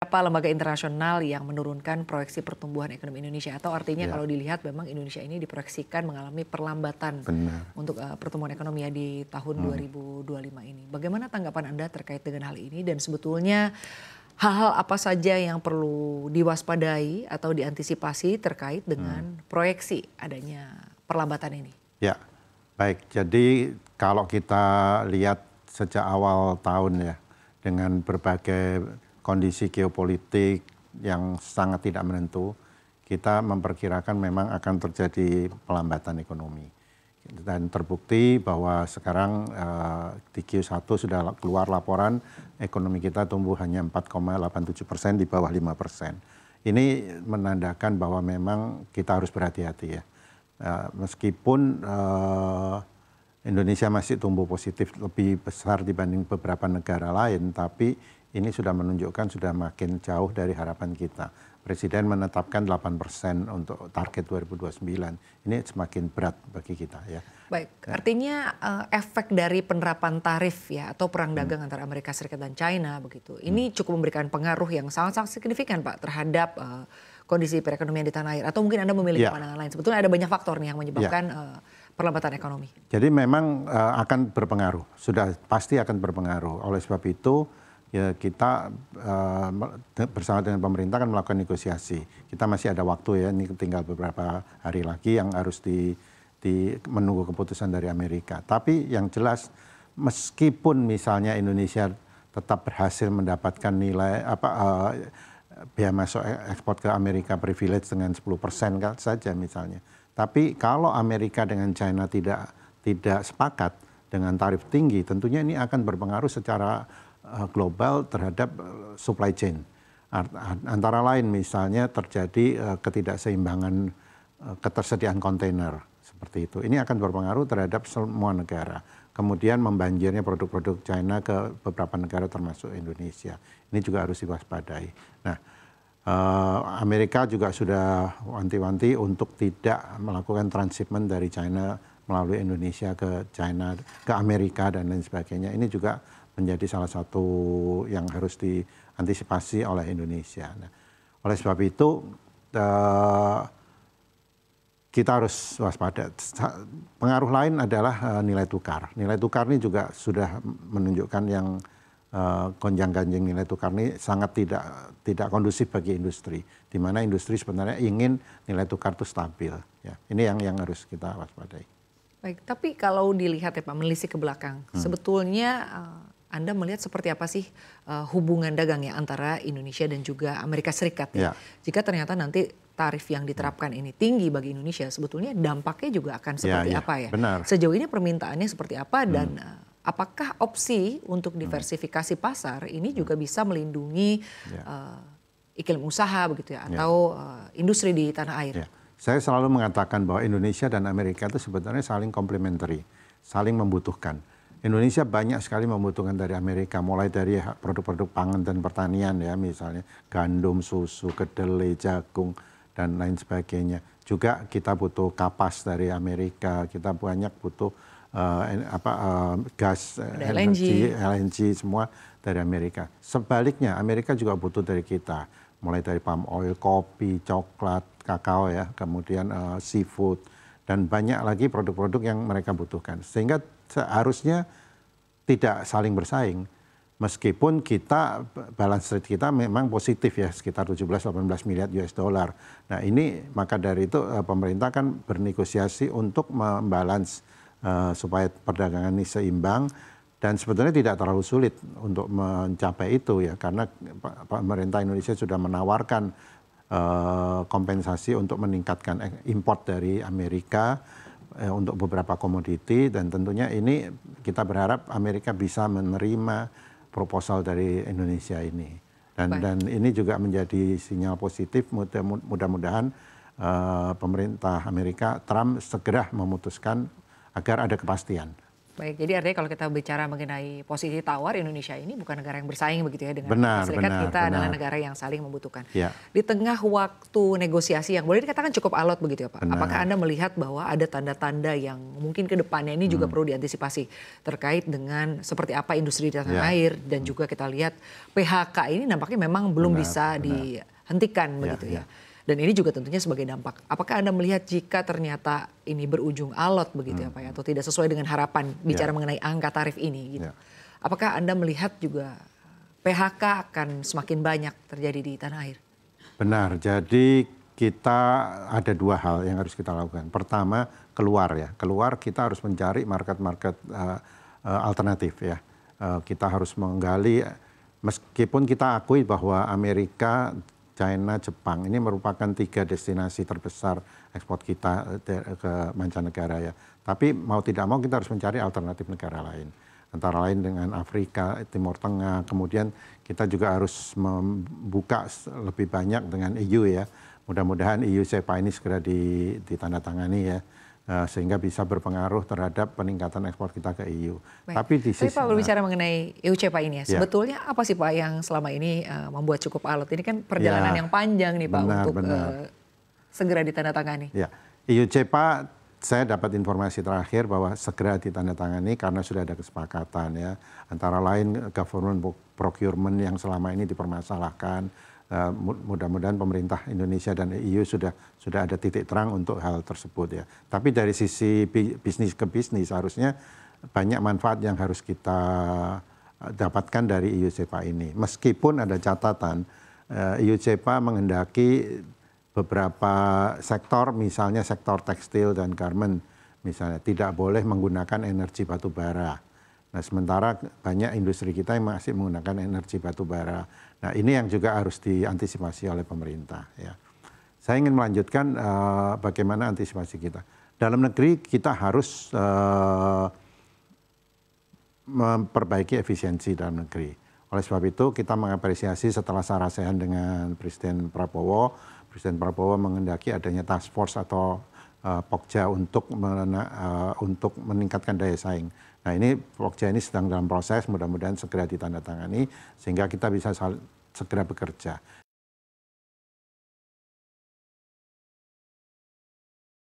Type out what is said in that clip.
beberapa lembaga internasional yang menurunkan proyeksi pertumbuhan ekonomi Indonesia, atau artinya Ya. kalau dilihat memang Indonesia ini diproyeksikan mengalami perlambatan Benar. untuk pertumbuhan ekonomi ya di tahun 2025 ini. Bagaimana tanggapan Anda terkait dengan hal ini, dan sebetulnya hal-hal apa saja yang perlu diwaspadai atau diantisipasi terkait dengan proyeksi adanya perlambatan ini? Ya, baik. Jadi kalau kita lihat sejak awal tahun ya, dengan berbagai kondisi geopolitik yang sangat tidak menentu, kita memperkirakan memang akan terjadi pelambatan ekonomi. Dan terbukti bahwa sekarang di Q1 sudah keluar laporan ekonomi kita tumbuh hanya 4,87%, di bawah 5%. Ini menandakan bahwa memang kita harus berhati-hati ya. Meskipun Indonesia masih tumbuh positif lebih besar dibanding beberapa negara lain, tapi ini sudah menunjukkan sudah makin jauh dari harapan kita. Presiden menetapkan 8% untuk target 2029. Ini semakin berat bagi kita ya. Baik, artinya efek dari penerapan tarif ya atau perang dagang antara Amerika Serikat dan China begitu. Ini cukup memberikan pengaruh yang sangat-sangat signifikan Pak terhadap kondisi perekonomian di tanah air, atau mungkin Anda memiliki pandangan lain. Sebetulnya ada banyak faktor nih yang menyebabkan perlambatan ekonomi. Jadi memang akan berpengaruh, sudah pasti akan berpengaruh. Oleh sebab itu ya kita bersama dengan pemerintah kan melakukan negosiasi. Kita masih ada waktu ya, ini tinggal beberapa hari lagi yang harus menunggu keputusan dari Amerika. Tapi yang jelas meskipun misalnya Indonesia tetap berhasil mendapatkan nilai biaya masuk ekspor ke Amerika privilege dengan 10% saja misalnya. Tapi kalau Amerika dengan China tidak sepakat dengan tarif tinggi, tentunya ini akan berpengaruh secara global terhadap supply chain. Antara lain misalnya terjadi ketidakseimbangan ketersediaan kontainer seperti itu. Ini akan berpengaruh terhadap semua negara. Kemudian membanjirnya produk-produk China ke beberapa negara termasuk Indonesia. Ini juga harus diwaspadai. Nah, Amerika juga sudah wanti-wanti untuk tidak melakukan transshipment dari China melalui Indonesia ke China, ke Amerika dan lain sebagainya. Ini juga menjadi salah satu yang harus diantisipasi oleh Indonesia. Nah, oleh sebab itu kita harus waspada. Pengaruh lain adalah nilai tukar. Nilai tukar ini juga sudah menunjukkan yang gonjang-ganjing nilai tukar ini sangat tidak kondusif bagi industri, di mana industri sebenarnya ingin nilai tukar itu stabil. Ya, ini yang harus kita waspadai. Baik, tapi kalau dilihat ya Pak, menelisik ke belakang, sebetulnya Anda melihat seperti apa sih hubungan dagang ya antara Indonesia dan juga Amerika Serikat ya? Jika ternyata nanti tarif yang diterapkan ini tinggi bagi Indonesia, sebetulnya dampaknya juga akan seperti apa ya? Benar. Sejauh ini permintaannya seperti apa, dan apakah opsi untuk diversifikasi pasar ini juga bisa melindungi iklim usaha begitu ya, atau industri di tanah air? Ya. Saya selalu mengatakan bahwa Indonesia dan Amerika itu sebenarnya saling komplementari, saling membutuhkan. Indonesia banyak sekali membutuhkan dari Amerika, mulai dari produk-produk pangan dan pertanian ya, misalnya gandum, susu, kedelai, jagung, dan lain sebagainya. Juga kita butuh kapas dari Amerika, kita banyak butuh gas, LNG semua dari Amerika. Sebaliknya Amerika juga butuh dari kita, mulai dari palm oil, kopi, coklat, kakao ya, kemudian seafood, dan banyak lagi produk-produk yang mereka butuhkan. Sehingga seharusnya tidak saling bersaing. Meskipun kita balance rate kita memang positif ya, sekitar 17-18 miliar US dollar. Nah ini maka dari itu pemerintah kan bernegosiasi untuk membalance supaya perdagangan ini seimbang, dan sebetulnya tidak terlalu sulit untuk mencapai itu ya, karena pemerintah Indonesia sudah menawarkan kompensasi untuk meningkatkan import dari Amerika untuk beberapa komoditi, dan tentunya ini kita berharap Amerika bisa menerima proposal dari Indonesia ini, dan ini juga menjadi sinyal positif. Mudah-mudahan pemerintah Amerika, Trump segera memutuskan agar ada kepastian Baik, jadi artinya kalau kita bicara mengenai posisi tawar, Indonesia ini bukan negara yang bersaing begitu ya dengan Benar, Amerika Serikat, benar, kita benar. adalah negara yang saling membutuhkan. Ya. Di tengah waktu negosiasi yang boleh dikatakan cukup alot begitu ya Pak, Benar. apakah Anda melihat bahwa ada tanda-tanda yang mungkin ke depannya ini juga perlu diantisipasi terkait dengan seperti apa industri di tanah air, dan juga kita lihat PHK ini nampaknya memang belum bisa dihentikan begitu ya. Dan ini juga tentunya sebagai dampak. Apakah Anda melihat jika ternyata ini berujung alot begitu ya Pak ya, atau tidak sesuai dengan harapan bicara mengenai angka tarif ini gitu. Apakah Anda melihat juga PHK akan semakin banyak terjadi di tanah air? Benar, jadi kita ada dua hal yang harus kita lakukan. Pertama, keluar ya. Keluar kita harus mencari market-market alternatif ya. Kita harus menggali, meskipun kita akui bahwa Amerika, China, Jepang ini merupakan 3 destinasi terbesar ekspor kita ke mancanegara ya. Tapi mau tidak mau kita harus mencari alternatif negara lain. Antara lain dengan Afrika, Timur Tengah, kemudian kita juga harus membuka lebih banyak dengan EU ya. Mudah-mudahan EU CEPA ini segera ditandatangani ya. Sehingga bisa berpengaruh terhadap peningkatan ekspor kita ke EU. Baik. Tapi Pak berbicara mengenai EU CEPA ini ya, sebetulnya apa sih Pak yang selama ini membuat cukup alot? Ini kan perjalanan yang panjang nih Pak untuk segera ditandatangani. Ya, EU CEPA saya dapat informasi terakhir bahwa segera ditandatangani karena sudah ada kesepakatan ya. Antara lain government procurement yang selama ini dipermasalahkan. Mudah-mudahan pemerintah Indonesia dan EU sudah ada titik terang untuk hal tersebut ya. Tapi dari sisi bisnis ke bisnis harusnya banyak manfaat yang harus kita dapatkan dari EU CEPA ini. Meskipun ada catatan, EU CEPA menghendaki beberapa sektor, misalnya sektor tekstil dan garment, misalnya tidak boleh menggunakan energi batu bara. Nah, sementara banyak industri kita yang masih menggunakan energi batu bara. Nah, ini yang juga harus diantisipasi oleh pemerintah. Ya. Saya ingin melanjutkan bagaimana antisipasi kita. Dalam negeri kita harus memperbaiki efisiensi dalam negeri. Oleh sebab itu kita mengapresiasi setelah sarasehan dengan Presiden Prabowo menghendaki adanya task force atau Pokja untuk meningkatkan daya saing. Nah ini Pokja ini sedang dalam proses, mudah-mudahan segera ditandatangani sehingga kita bisa segera bekerja.